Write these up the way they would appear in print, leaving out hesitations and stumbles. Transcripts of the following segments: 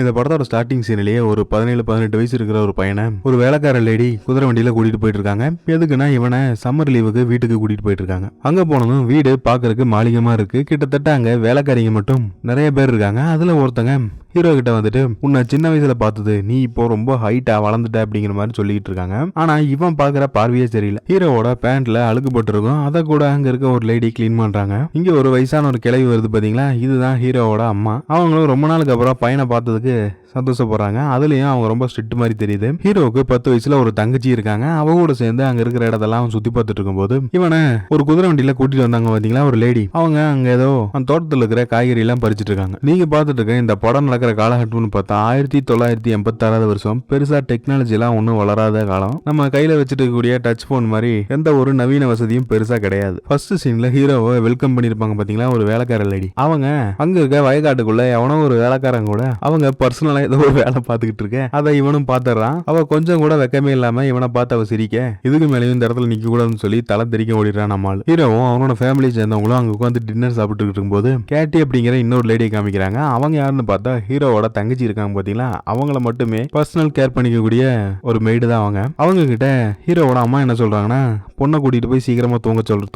இந்த படத்தோட ஸ்டார்டிங் சீன்லயே ஒரு 17-18 வயசு இருக்கிற ஒரு பையனை ஒரு வேலைக்கார லேடி குதிரை வண்டியில கூட்டிட்டு போயிட்டு இருக்காங்க. எதுக்குன்னா இவனை சம்மர் லீவுக்கு வீட்டுக்கு கூட்டிட்டு போயிட்டு இருக்காங்க. அங்க போனதும் வீடு பாக்குறதுக்கு மாளிகமா இருக்கு. கிட்டத்தட்ட அங்க வேலைக்காரிங்க மட்டும் நிறைய பேர் இருக்காங்க. அதுல ஒருத்தங்க ஹீரோ கிட்ட வந்துட்டு உன்னை சின்ன வயசுல பார்த்தது நீ இப்போ ரொம்ப ஹைட்டா வளர்ந்துட்ட அப்படிங்கிற மாதிரி சொல்லிட்டு இருக்காங்க. ஆனா இவன் பாக்குற பார்வையே சரியில்லை. ஹீரோவோட பேண்ட்ல அழுக்கு போட்டிருக்கும். அதை கூட அங்க இருக்க ஒரு லேடி கிளீன் பண்றாங்க. இங்க ஒரு வயசான ஒரு கிழவி வருது பாத்தீங்களா, இதுதான் ஹீரோவோட அம்மா. அவங்களும் ரொம்ப நாளுக்கு அப்புறம் பையனை பார்த்ததுக்கு சந்தோஷப்படுறாங்க. அதுலயும் அவங்க ரொம்ப ஸ்ட்ரிக்ட் மாதிரி தெரியுது. ஹீரோவுக்கு 10 வயசுல ஒரு தங்கச்சி இருக்காங்க. அவ கூட சேர்ந்து அங்க இருக்கிற இடத்தெல்லாம் அவன் சுத்தி பார்த்துட்டு இருக்கும்போது இவனை ஒரு குதிரை வண்டியில கூட்டிட்டு வந்தாங்க பாத்தீங்களா ஒரு லேடி. அவங்க அங்க ஏதோ அந்த தோட்டத்துல இருக்கிற காய்கறி எல்லாம் பறிச்சிட்டு இருக்காங்க. நீங்க பாத்துட்டு இருக்க இந்த படம் நடக்கிற காலகட்டம்னு பார்த்தா 1986 வருஷம். பெருசா டெக்னாலஜி எல்லாம் ஒன்னும் வளராத காலம். நம்ம கையில வச்சுட்டு இருக்கக்கூடிய டச் போன் மாதிரி எந்த ஒரு நவீன வசதியும் பெருசா கிடையாது. ஃபர்ஸ்ட் சீன்ல ஹீரோவை வெல்கம் பண்ணிருப்பாங்க பாத்தீங்களா ஒரு வேலைக்கார லேடி. அவங்க அங்க இருக்க வயக்காட்டுக்குள்ள எவனோ ஒரு வேலைக்காரங்க கூட அவங்க பர்சனலா ஏதோ ஒரு வேலை பார்த்துக்கிட்டு இருக்க. அதை இவனும் பாத்துறான். அவ கொஞ்சம் கூட வெக்கமே இல்லாம இவனை பார்த்து அவ சிரிக்க, இதுக்கு மேலேயும் இந்த இடத்துல நிக்க கூடாதுன்னு சொல்லி தலை தெரிக்க ஓடிடுறான் நம்மால். ஹீரோவும் அவனோட ஃபேமிலி சேர்ந்தவங்களும் அங்க உட்காந்து டின்னர் சாப்பிட்டு இருக்கும்போது கேட்டி அப்படிங்கிற இன்னொரு லேடியை காமிக்கிறாங்க. அவங்க யாருன்னு பார்த்தா ஹீரோவோட தங்கச்சி இருக்காங்க பாத்தீங்களா, அவங்கள மட்டுமே பர்சனல் கேர் பண்ணிக்கக்கூடிய ஒரு மெய்டு தான் அவங்க. அவங்க கிட்ட ஹீரோவோட அம்மா என்ன சொல்றாங்கன்னா பொண்ணை கூட்டிட்டு போய் சீக்கிரமா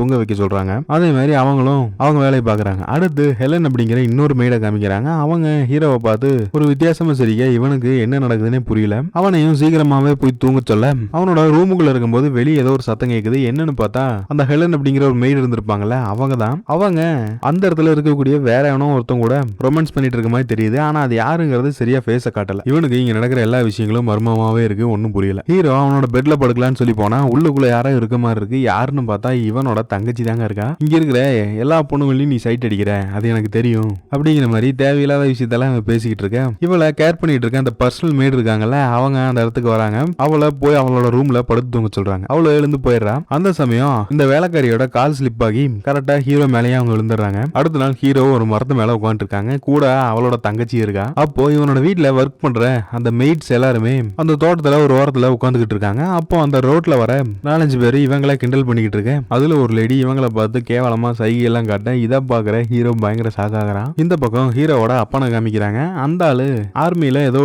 தூங்க வைக்க சொல்றாங்க. அதே மாதிரி அவங்களும் அவங்க வேலையை பாக்குறாங்க. அடுத்து ஹெலன் அப்படிங்கிற இன்னொரு மெய்டை காமிக்கிறாங்க. அவங்க ஹீரோவை பார்த்து ஒரு வித்தியாசமா சரிங்க, இவனுக்கு என்ன நடக்குதுன்னே புரியல. அவனையும் சீக்கிரமாவே போய் தூங்க சொல்ல அவனோட ரூமுக்குள்ள இருக்கும்போது வெளியே ஏதோ ஒரு சத்தம் கேக்குது. என்னன்னு பார்த்தா அந்த ஹெலன் அப்படிங்கிற ஒரு மெய்டு இருந்திருப்பாங்கல்ல, அவங்க தான். அவங்க அந்த இடத்துல இருக்கக்கூடிய வேற எவனோ ஒருத்தவங்க கூட ரொமான்ஸ் பண்ணிட்டு இருக்க மாதிரி தெரியுது. ஆனா அது யாருங்கிறது சரியா ஃபேஸ காட்டல. இவனுக்கு இங்க நடக்கிற எல்லா விஷயங்களும் மர்மமாவே இருக்கு, ஒன்னும் புரியல. ஹீரோ அவனோட பெட்ல படுக்கலான்னு சொல்லி போனா உள்ளுக்குள்ள யாரோ இருக்க மாதிரி இருக்கு. யாருன்னு பார்த்தா இவனோட தங்கச்சி தாங்க இருக்கா. இங்க இருக்கிற எல்லா பொண்ணுங்களையும் நீ சைட் அடிக்கிற, அது எனக்கு தெரியும் அப்படிங்கிற மாதிரி தேவையில்லாத விஷயத்தெல்லாம் பேசிக்கிட்டு இருக்க. இவளை கேர் பண்ணிட்டு இருக்க அந்த பர்சனல் மேட் இருக்காங்கல்ல, அவங்க அந்த இடத்துக்கு வராங்க. அவளை போய் அவளோட ரூம்ல படுத்து தூங்க சொல்றாங்க. அவளை எழுந்து போயிடுறா. அந்த சமயம் இந்த வேலைக்காரியோட கால் ஸ்லிப் ஆகி கரெக்டா ஹீரோ மேலேயே அவங்க விழுந்துடுறாங்க. அடுத்த நாள் ஹீரோ ஒரு மரத்து மேல உட்காந்து இருக்காங்க. கூட அவளோட தங்கச்சி இருக்கா. அப்போ இவனோட வீட்டுல ஒர்க் பண்ற அந்த மெய்ட்ஸ் எல்லாருமே அந்த தோட்டத்துல ஒரு ஓரத்துல உட்காந்துக்கிட்டு இருக்காங்க. அப்போ அந்த ரோட்ல வர 4-5 பேர் இவங்களை கிண்டல் பண்ணிக்கிட்டு இருக்க. அதுல ஒரு லேடி இவங்களை பார்த்து கேவலமா சைகை எல்லாம் காட்ட இதை பாக்குற ஹீரோ பயங்கர ஷாக் ஆகுறான். இந்த பக்கம் ஹீரோவோட அப்பனை காமிக்கிறாங்க. அந்த ஆளு ஆர்மியில ஏதோ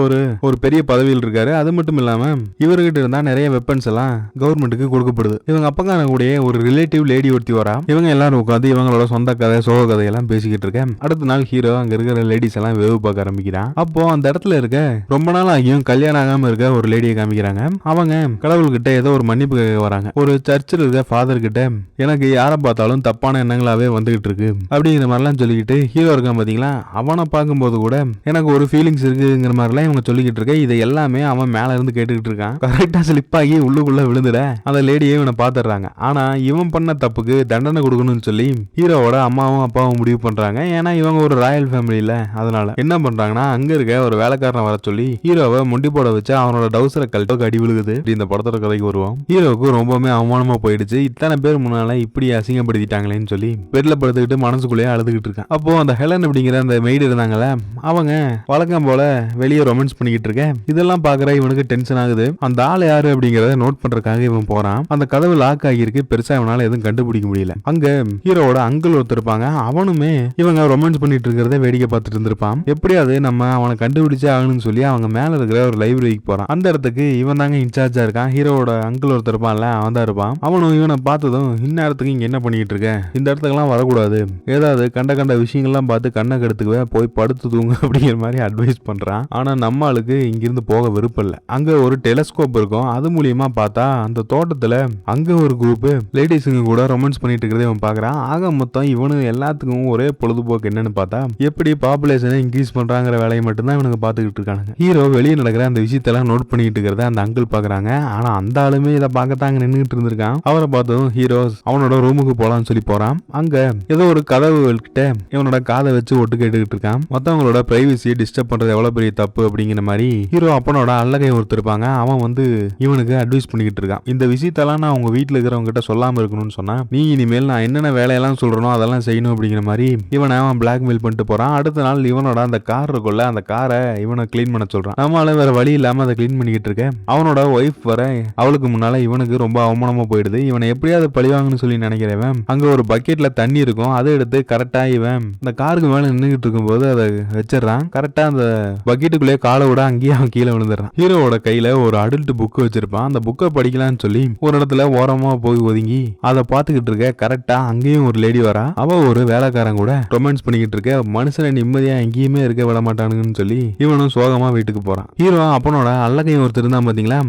ஒரு பெரிய பதவியில் இருக்காரு. அது மட்டும் இல்லாம இவர்கிட்ட இருந்தா நிறைய வெப்பன்ஸ் எல்லாம் கவர்மெண்ட்டுக்கு கொடுக்கப்படுது. இவங்க அப்பக்கான கூட ஒரு ரிலேட்டிவ் லேடி ஒருத்தி வரா. இவங்க எல்லாரும் உட்காந்து இவங்களோட சொந்த கதை சோக கதையெல்லாம் பேசிக்கிட்டு இருக்கேன். அடுத்த நாள் ஹீரோ அங்க இருக்கிற லேடிஸ் எல்லாம் வெவு பார்க்க ஆரம்பிக்கிறான். அப்போ அந்த இடத்துல இருக்க ரொம்ப நாள் ஆகியும் கல்யாணம் ஆகாம இருக்க ஒரு லேடியை காமிக்கிறாங்க. அவங்க கடவுள்கிட்ட ஏதோ ஒரு மன்னிப்பு கேட்க வராங்க. ஒரு சர்ச்சில் இருக்க ஃபாதர் கிட்ட எனக்கு யாரை பார்த்தாலும் தப்பான எண்ணங்களாவே வந்துகிட்டு இருக்கு அப்படிங்கிற மாதிரிலாம் சொல்லிக்கிட்டு ஹீரோ இருக்கான் பாத்தீங்களா, அவனை பார்க்கும்போது கூட எனக்கு ஒரு ஃபீலிங்ஸ் இருக்குங்கிற மாதிரிலாம் இவங்க சொல்லிக்கிட்டு இருக்க. இதை எல்லாமே அவன் மேல இருந்து கேட்டுக்கிட்டு இருக்கான். கரெக்டா ஸ்லிப் ஆகி உள்ளுக்குள்ள விழுந்துட அந்த லேடியே இவனை பாத்துறாங்க. ஆனா இவன் பண்ண தப்புக்கு தண்டனை கொடுக்கணும்னு சொல்லி ஹீரோவோட அம்மாவும் அப்பாவும் முடிவு பண்றாங்க. ஏன்னா இவங்க ஒரு ராயல் ஃபேமிலியில. அதனால என்ன பண்றாங்கன்னா அங்க இருக்க ஒரு வேலைக்காரனை வர சொல்லி ஹீரோவை முண்டி போட வச்சு அவனோட டவுசரை கழட்டோக்கு அடி விழுகுது. இந்த படத்தோட கதைக்கு வருவோம். ஹீரோவுக்கு ரொம்பவுமே அவமானமா போயிடுச்சு. இத்தனை பேர் முன்னால இப்படி அசிங்கப்படுத்திட்டாங்களேன்னு சொல்லி பெட்ல படுத்துக்கிட்டு மனசுக்குள்ளேயே அழுதுகிட்டு இருக்கான். அப்போ அந்த ஹெலன் அப்படிங்கிற அந்த மெய்டு இருந்தாங்கல்ல, அவங்க வழக்கம் போல வெளியே ரொமான்ஸ் பண்ணிக்கிட்டு இருக்க. இதெல்லாம் பாக்குற இவனுக்கு டென்ஷன் ஆகுது. அந்த ஆள் யாரு அப்படிங்கறத நோட் பண்றதுக்காக இவன் போறான். அந்த கதவு லாக் ஆகியிருக்கு. பெருசா இவனால எதுவும் கண்டுபிடிக்க முடியல. அங்க ஹீரோவோட அங்கிள் ஒருத்தர் இருப்பாங்க. அவனுமே இவங்க ரொமான்ஸ் பண்ணிட்டு இருக்கிறத வேடிக்கை பார்த்துட்டு இருந்திருப்பான். எப்படியாவது நம்ம அவனை கண்டுபிடிச்சே ஆகணும்னு சொல்லி அவங்க மேல இருக்கிற ஒரு லைப்ரரிக்கு போறான். அந்த இடத்துக்கு இவன் தாங்க இன்சார்ஜா இருக்கான். ஹீரோவோட அங்கிள் ஒருத்தர் இருப்பான்ல, அவன் தான் இருப்பான். அவனும் இவனை பார்த்ததும் இந்நேரத்துக்கு இங்க என்ன பண்ணிட்டு இருக்க, இந்த இடத்துக்கெல்லாம் வரக்கூடாது, ஏதாவது கண்ட விஷயங்கள்லாம் பார்த்து கண்ணை கெடுத்துக்குவே, போய் படுத்து தூங்க அப்படிங்கிற மாதிரி அட்வைஸ் பண்றான். ஆனா நம்ம ஆளுக்கு இங்கிருந்து போக விருப்பம் இல்ல. அங்க ஒரு டெலஸ்கோப் இருக்கும். அது மூலியமா பார்த்தா அந்த தோட்டத்துல அங்க ஒரு குரூப் லேடிஸுங்க கூட ரொமான்ஸ் பண்ணிட்டு இருக்கிறத இவன் பாக்குறான். ஆக மொத்தம் இவனு எல்லாத்துக்கும் ஒரே பொழுதுபோக்கு என்னன்னு பார்த்தா எப்படி பாப்புலேஷனை இன்க்ரீஸ் பண்றாங்கிற வேலையை மட்டும்தான் இவனுக்கு பாத்துக்கிட்டு இருக்கானுங்க. ஹீரோ வெளியே நடக்கிற அந்த விஷயத்தெல்லாம் நோட் பண்ணிட்டு இருக்கிறத அந்த அங்கிள் பாக்குறாங்க. ஆனா அந்த ஆளுமே இதை பார்க்கத்தாங்க நின்றுட்டு இருந்திருக்கான். அவரை பார்த்ததும் ஹீரோ அவனோட ரூமுக்கு போலான்னு சொல்லி போறான். அங்க ஏதோ ஒரு கதவு கிட்ட இவனோட காதை வச்சு ஒட்டு கேட்டுக்கிட்டு இருக்கான். மத்தவங்களோட பிரைவசியை டிஸ்டர்ப் பண்றது எவ்வளவு பெரிய தப்பு அப்படிங்கிற மாதிரி ஹீரோ அப்பனோட அல்லகை ஒருத்தர் இருப்பாங்க. அவன் வந்து இவனுக்கு அட்வைஸ் பண்ணிக்கிட்டு இருக்கான். இந்த விஷயத்தெல்லாம் நான் உங்க வீட்டுல இருக்கிறவங்க கிட்ட சொல்லாம இருக்கணும்னு சொன்னா நீ இனிமேல் நான் என்னென்ன வேலையெல்லாம் சொல்றனோ அதெல்லாம் செய்யணும் அப்படிங்கிற மாதிரி இவனை அவன் பிளாக்மெயில் பண்ணிட்டு போறான். அடுத்த நாள் இவனோட அந்த கார் இருக்குள்ள அந்த காரை இவனை கிளீன் பண்ண சொல்றான். நம்மளால வேற வழி இல்லாம அதை கிளீன் பண்ணிக்கிட்டு இருக்க அவனோட ஒய்ஃப் வர அவளுக்கு முன்னால இவனுக்கு ரொம்ப அவமானமா போயிடுது. இவனை எப்படியாவது பழிவாங்கன்னு சொல்லி நினைக்கிறவன் அங்க ஒரு பக்கெட்ல தண்ணி இருக்கும், அதை எடுத்து கரெக்டா இவன் இந்த காருக்கு மேல நின்றுகிட்டு இருக்கும் போது அதை வச்சிடறான். கரெக்டா அந்த பக்கெட்டுக்குள்ளே காலை விட அங்கேயே அவன் கீழே விழுந்துடுறான். ஹீரோவோட கையில ஒரு அடல்ட் புக் வச்சிருப்பான். அந்த புக்கை படிக்கலாம்னு சொல்லி ஒரு இடத்துல ஓரமா போய் ஒதுங்கி அதை பார்த்துக்கிட்டு இருக்க கரெக்டா அங்கேயும் ஒரு லேடி வரா. அவ ஒரு வேலைக்காரன் கூட ரொமான்ஸ் பண்ணிக்கிட்டு இருக்க. மனுஷனை நிம்மதியா எங்கேயுமே இருக்க விட மாட்டானுங்கன்னு சொல்லி இவனும் சோகமா வீட்டுக்கு போறான். ஹீரோ அப்பனோட அல்லக்கையும் ஒருத்தர் இருந்தான் பாத்தீங்களா,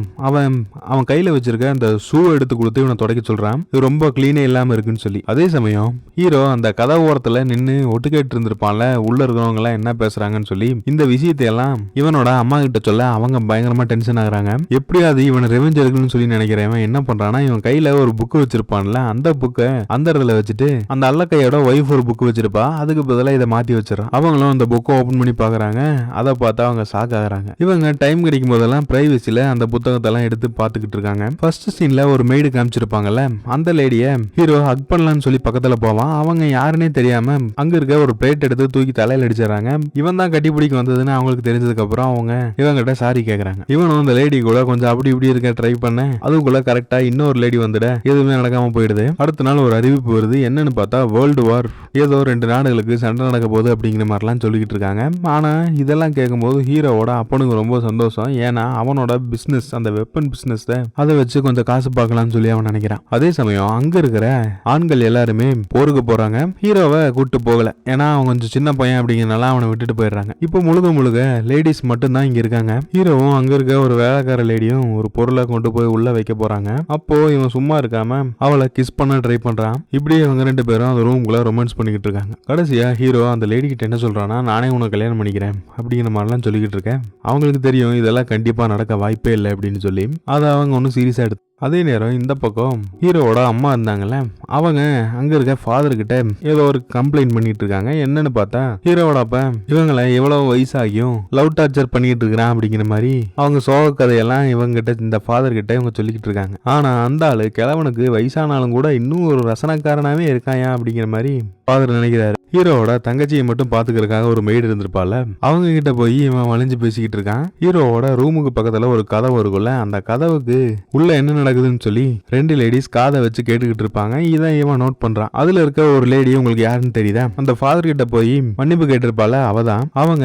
அவன் கையில வச்சிருக்க அந்த ஷூ எடுத்து கொடுத்து இவனை தொடக்க சொல்றான். இது ரொம்ப கிளீனே இல்லாம இருக்குன்னு சொல்லி. அதே சமயம் ஹீரோ அந்த கதை ஓரத்துல நின்னு ஒட்டு கேட்டு இருந்திருப்பான்ல, உள்ள இருக்கிறவங்க எல்லாம் என்ன பேசுறாங்கன்னு சொல்லி இந்த விஷயத்தை எல்லாம் இவனோட அம்மா கிட்ட சொல்ல அவங்க பயங்கரமா டென்ஷன் ஆகுறாங்க. எப்படியாவது இவனை ரெவெஞ்ச் எடுக்கணும்னு சொல்லி நினைக்கிறவன் என்ன பண்றான்னா, இவன் கையில ஒரு புக் வச்சிருப்பான்ல, அந்த புக்கை அந்த இடத்துல வச்சுட்டு அந்த அல்லக்கையோட ஒய்ஃப் ஒரு புக் வச்சிருப்பா, அதுக்கு பதிலாக இதை மாத்தி வச்சிடறான். அவங்களும் அந்த புக்கை ஓபன் பண்ணி பாக்குறாங்க. அதை பார்த்தா அவங்க ஷாக் ஆகுறாங்க. இவங்க டைம் கிடைக்கும் போதெல்லாம் பிரைவசில அந்த புத்தகத்தை எல்லாம் எடுத்து பாத்துக்கிட்டு இருக்காங்க. ஃபர்ஸ்ட் சீன்ல ஒரு மெய்டு காமிச்சிருப்பாங்கல்ல, அந்த லேடிய ஹீரோ ஹக் பண்ணலாம்னு சொல்லி பக்கத்துல போவான். அவங்க யாருன்னே தெரியாம அங்க இருக்க ஒரு பிளேட் எடுத்து தூக்கி தலையில அடிச்சிடறாங்க. இவன் தான் கட்டிப்பிடிக்க வந்ததுன்னு அவங்களுக்கு தெரிஞ்சதுக்கு அப்புறம் அவங்க இவங்கிட்ட சாரி கேக்குறாங்க. இவனும் அந்த லேடி கூட கொஞ்சம் அப்படி இப்படி இருக்க ட்ரை பண்ண அதுக்குள்ள கரெக்டா இன்னொரு லேடி வந்துட எதுவுமே நடக்காம போயிடுது. அடுத்த நாள் ஒரு அறிவிப்பு வருது. என்னன்னு பார்த்தா வேர்ல்டு வார், ஏதோ 2 நாடுகளுக்கு சண்டை நடக்க போகுது அப்படிங்கிற மாதிரிலாம் சொல்லிக்கிட்டு இருக்காங்க. ஆனா இதெல்லாம் கேட்கும்போது ஹீரோவோட அப்பனுக்கு ரொம்ப சந்தோஷம். ஏன்னா அவனோட பிசினஸ், அந்த வெப்பன் பிசினஸ், அதை வச்சு கொஞ்சம் காசு பார்க்கலாம்னு சொல்லி அவன் நினைக்கிறான். அதே சமயம் அங்க இருக்கிற ஆண்கள் எல்லாருமே போருக்கு போறாங்க. ஹீரோவை கூட்டு போகல, ஏன்னா அவன் கொஞ்சம் சின்ன பையன் அப்படிங்கிறனால அவனை விட்டுட்டு போயிடுறாங்க. இப்போ முழுக்க லேடிஸ் மட்டும் தான் இங்க இருக்காங்க. ஹீரோவும் அங்க இருக்க ஒரு வேலைக்கார லேடியும் ஒரு பொருளை கொண்டு போய் உள்ள வைக்க போறாங்க. அப்போ இவன் சும்மா இருக்காம அவளை கிஸ் பண்ண ட்ரை பண்றான். இப்படி அவங்க 2 பேரும் அந்த ரூம்குள்ள ரொமான்ஸ் பண்ணிக்கிட்டு இருக்காங்க. கடைசியா ஹீரோ அந்த லேடி கிட்ட என்ன சொல்றான்னா, நானே உனக்கு கல்யாணம் பண்ணிக்கிறேன் அப்படிங்கிற மாதிரிலாம் சொல்லிக்கிட்டு இருக்கேன். அவங்களுக்கு தெரியும் இதெல்லாம் கண்டிப்பா நடக்க வாய்ப்பே இல்லை அப்படின்னு சொல்லி அதை அவங்க ஒன்னும் சீரியஸா எடுத்து. அதே நேரம் இந்த பக்கம் ஹீரோவோட அம்மா இருந்தாங்கல்ல, அவங்க அங்க இருக்க ஃபாதர் கிட்ட ஏதோ ஒரு கம்ப்ளைண்ட் பண்ணிட்டு இருக்காங்க. என்னன்னு பார்த்தா ஹீரோவோட அப்பா இவங்களை எவ்வளவு வயசாகியும் லவ் டார்ச்சர் பண்ணிட்டு இருக்கிறான் அப்படிங்கிற மாதிரி அவங்க சோக கதையெல்லாம் இவங்க கிட்ட, இந்த ஃபாதர் கிட்ட இவங்க சொல்லிக்கிட்டு இருக்காங்க. ஆனா அந்த ஆளு கிழவனுக்கு வயசானாலும் கூட இன்னும் ஒரு ரசனக்காரனாவே இருக்காயா அப்படிங்கிற மாதிரி ஃபாதர் நினைக்கிறாரு. ஹீரோவோட தங்கச்சியை மட்டும் பாத்துக்கிறதுக்காக ஒரு மெய்டு இருந்திருப்பால, அவங்க கிட்ட போய் இவன் வளைஞ்சு பேசிக்கிட்டு இருக்கான். ஹீரோவோட ரூமுக்கு பக்கத்துல ஒரு கதவு இருக்குல்ல, அந்த கதவுக்கு உள்ள என்ன நடக்குதுன்னு சொல்லி 2 லேடிஸ் காதை வச்சு கேட்டுக்கிட்டு இருப்பாங்க. இதை இவன் நோட் பண்றான். அதுல இருக்க ஒரு லேடி உங்களுக்கு யாருன்னு தெரியுதா, அந்த ஃபாதர் கிட்ட போய் மன்னிப்பு கேட்டிருப்பால அவதான். அவங்க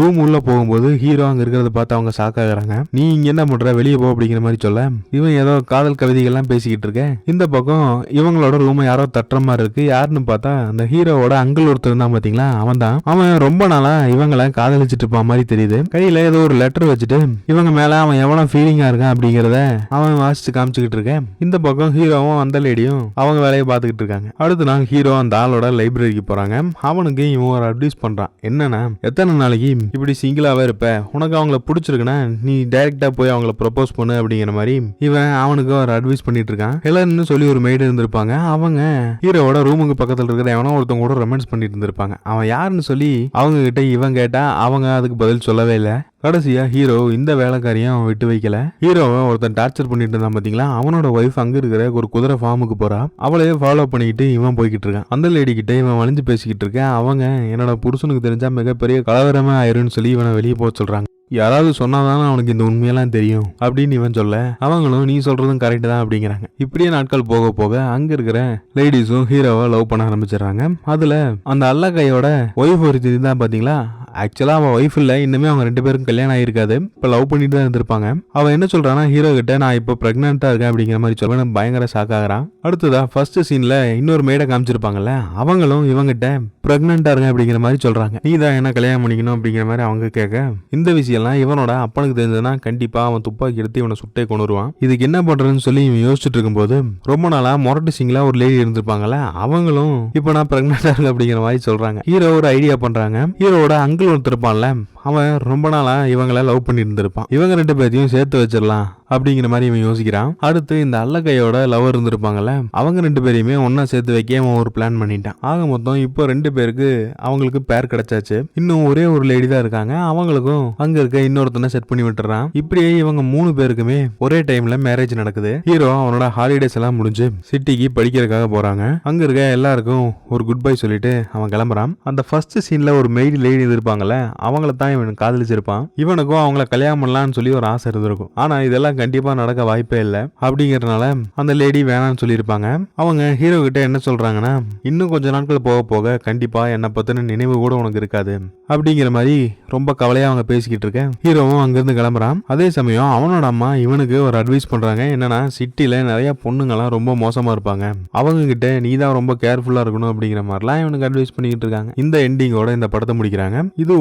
ரூம் உள்ள போகும்போது ஹீரோ அங்க இருக்கிறத பார்த்து அவங்க ஷாக் ஆகுறாங்க. நீ இங்க என்ன பண்ற, வெளியே போ அப்படிங்கிற மாதிரி சொல்ல இவன் ஏதோ காதல் கவிதைகள்லாம் பேசிக்கிட்டு இருக்க. இந்த பக்கம் இவங்களோட ரூமை யாரோ தட்டுற மாதிரி இருக்கு. யாருன்னு பார்த்தா அந்த ஹீரோவோட அங்கிள் ஒருத்தர் தான் பாத்தீங்களா, அவன் தான். அவன் ரொம்ப நாளா இவங்களை காதலிச்சிட்டு இருப்பான் மாதிரி தெரியுது. கையில ஏதோ ஒரு லெட்டர் வச்சுட்டு இவங்க மேல அவன் எவ்வளவு ஃபீலிங்கா இருக்கான் அப்படிங்கறத அவன் வாசிச்சு காமிச்சுக்கிட்டு இருக்கேன். இந்த பக்கம் ஹீரோவும் அந்த லேடியும் அவங்க வேலையை பார்த்துக்கிட்டு இருக்காங்க. அடுத்த நாள் ஹீரோ அந்த ஆளோட லைப்ரரிக்கு போறாங்க. அவனுக்கு இவன் ஒரு அட்வைஸ் பண்றான். என்னன்னா, எத்தனை நாளைக்கு இப்படி சிங்கிளாவே இருப்ப, உனக்கு அவங்கள பிடிச்சிருக்குன்னா நீ டைரக்டா போய் அவங்கள ப்ரப்போஸ் பண்ணு அப்படிங்கிற மாதிரி இவன் அவனுக்கு ஒரு அட்வைஸ் பண்ணிட்டு இருக்கான். ஹெலன்னு சொல்லி ஒரு மெய்டு இருந்திருப்பாங்க. அவங்க ஹீரோவோட ரூமுக்கு பக்கத்துல இருக்கிற எவனோ ஒருத்தவங்க கூட ரொமான்ஸ் பண்ணிட்டு இருந்திருப்பாங்க. அவன் யாருன்னு சொல்லி அவங்க கிட்ட இவன் கேட்டா அவங்க அதுக்கு பதில் சொல்லவே இல்லை. கடைசியா ஹீரோ இந்த வேலைக்காரியும் அவன் விட்டு வைக்கல. ஹீரோவை ஒருத்தன் டார்ச்சர் பண்ணிட்டு இருந்தான் பாத்தீங்களா, அவனோட ஒய்ஃப் அங்க இருக்கிற ஒரு குதிரை ஃபார்முக்கு போறா. அவளையே ஃபாலோ பண்ணிக்கிட்டு இவன் போய்கிட்டு இருக்கான். அந்த லேடி கிட்ட இவன் வளைஞ்சு பேசிக்கிட்டு இருக்கேன். அவங்க என்னோட புருஷனுக்கு தெரிஞ்சா மிகப்பெரிய கலவரமே ஆயிரும்னு சொல்லி இவனை வெளியே போக சொல்றாங்க. யாராவது சொன்னாதானே அவனுக்கு இந்த உண்மையெல்லாம் தெரியும் அப்படின்னு இவன் சொல்ல அவங்களும் நீ சொல்றதும் கரெக்ட் தான் அப்படிங்கிறாங்க. இப்படியே நாட்கள் போக போக அங்க இருக்கிற லேடிஸும் ஹீரோவை லவ் பண்ண ஆரம்பிச்சிடறாங்க. அதுல அந்த அல்லக்கையோட ஒய்ஃப் ஒரு தான் பாத்தீங்களா, ஆக்சுவலா அவன் ஒய்ஃப் இல்ல, இன்னுமே அவங்க 2 பேருக்கும் கல்யாணம் ஆயிருக்காது. இப்ப லவ் பண்ணிட்டு தான் இருந்திருப்பாங்க. அவன் என்ன சொல்றான்னா ஹீரோ கிட்ட நான் இப்ப பிரெக்னெண்டா இருக்கேன் அப்படிங்கிற மாதிரி சொல்ல பயங்கர ஷாக் ஆகுறான். அடுத்ததா ஃபர்ஸ்ட் சீன்ல இன்னொரு மேடை காமிச்சிருப்பாங்கல்ல, அவங்களும் இவங்கிட்ட பிரெக்னெண்டா இருக்கேன் அப்படிங்கிற மாதிரி சொல்றாங்க. நீ தான் என்ன கல்யாணம் பண்ணிக்கணும் அப்படிங்கிற மாதிரி அவங்க கேட்க இந்த விஷயம் எல்லாம் இவனோட அப்பனுக்கு தெரிஞ்சதுன்னா கண்டிப்பா அவன் துப்பாக்கி எடுத்து இவனை சுட்டே கொண்டுருவான். இதுக்கு என்ன பண்றதுன்னு சொல்லி இவன் யோசிச்சுட்டு இருக்கும்போது ரொம்ப நாளா மொரட்டு சிங்கிளா ஒரு லேடி இருந்திருப்பாங்கல்ல, அவங்களும் இப்ப நான் பிரெக்னெண்டா இருக்கு அப்படிங்கிற மாதிரி சொல்றாங்க. ஹீரோ ஒரு ஐடியா பண்றாங்க. ஹீரோட அங்கிள் ஒருத்தருப்பான்ல, அவன் ரொம்ப நாளா இவங்கள லவ் பண்ணி இருந்திருப்பான். இவங்க 2 பேரையும் சேர்த்து வச்சிடலாம் அப்படிங்கிற மாதிரி இவன் யோசிக்கிறான். அடுத்து இந்த அல்லக்கையோட லவர் இருந்திருப்பாங்கல்ல, அவங்க 2 பேரையுமே ஒன்னா சேர்த்து வைக்க அவன் ஒரு பிளான் பண்ணிட்டான். ஆக மொத்தம் இப்போ 2 பேருக்கு அவங்களுக்கு பேர் கிடைச்சாச்சு. இன்னும் ஒரே ஒரு லேடி தான் இருக்காங்க. அவங்களுக்கும் அங்க இருக்க இன்னொருத்தனை செட் பண்ணி விட்டுறான். இப்படியே இவங்க 3 பேருக்குமே ஒரே டைம்ல மேரேஜ் நடக்குது. ஹீரோ அவனோட ஹாலிடேஸ் எல்லாம் முடிஞ்சு சிட்டிக்கு படிக்கிறதுக்காக போறாங்க. அங்க இருக்க எல்லாருக்கும் ஒரு குட் பை சொல்லிட்டு அவன் கிளம்புறான். அந்த ஃபர்ஸ்ட் சீன்ல ஒரு மெய்டு லேடி இருப்பாங்கல்ல, அவங்கள தான் இவன் காதலிச்சிருப்பான். இவனுக்கும் அவங்கள கல்யாணம் பண்ணலாம்னு சொல்லி ஒரு ஆசை இருந்திருக்கும். ஆனா இதெல்லாம் கண்டிப்பா நடக்க வாய்ப்பே இல்லை. அப்படிங்கறதுனால அந்த லேடி வேணாம்னு சொல்லியிருப்பாங்க. அவங்க ஹீரோ கிட்ட என்ன சொல்றாங்கன்னா, இன்னும் கொஞ்ச நாட்கள் போக போக கண்டிப்பா என்னை பத்தின நினைவு கூட உனக்கு இருக்காது அப்படிங்கிற மாதிரி ரொம்ப கவலையா அவங்க பேசிக்கிட்டு இருக்க ஹீரோவும் அங்கிருந்து கிளம்புறான். அதே சமயம் அவனோட அம்மா இவனுக்கு ஒரு அட்வைஸ் பண்றாங்க. என்னன்னா, சிட்டில நிறைய பொண்ணுங்கலாம் ரொம்ப மோசமா இருப்பாங்க, அவங்க கிட்ட நீ தான் ரொம்ப கேர்ஃபுல்லா இருக்கணும் அப்படிங்கிற மாதிரிலாம் இவனுக்கு அட்வைஸ் பண்ணிக்கிட்டு இருக்காங்க. இந்த எண்டிங்கோட இந்த படத்தை முடிக்கிறாங்க. இது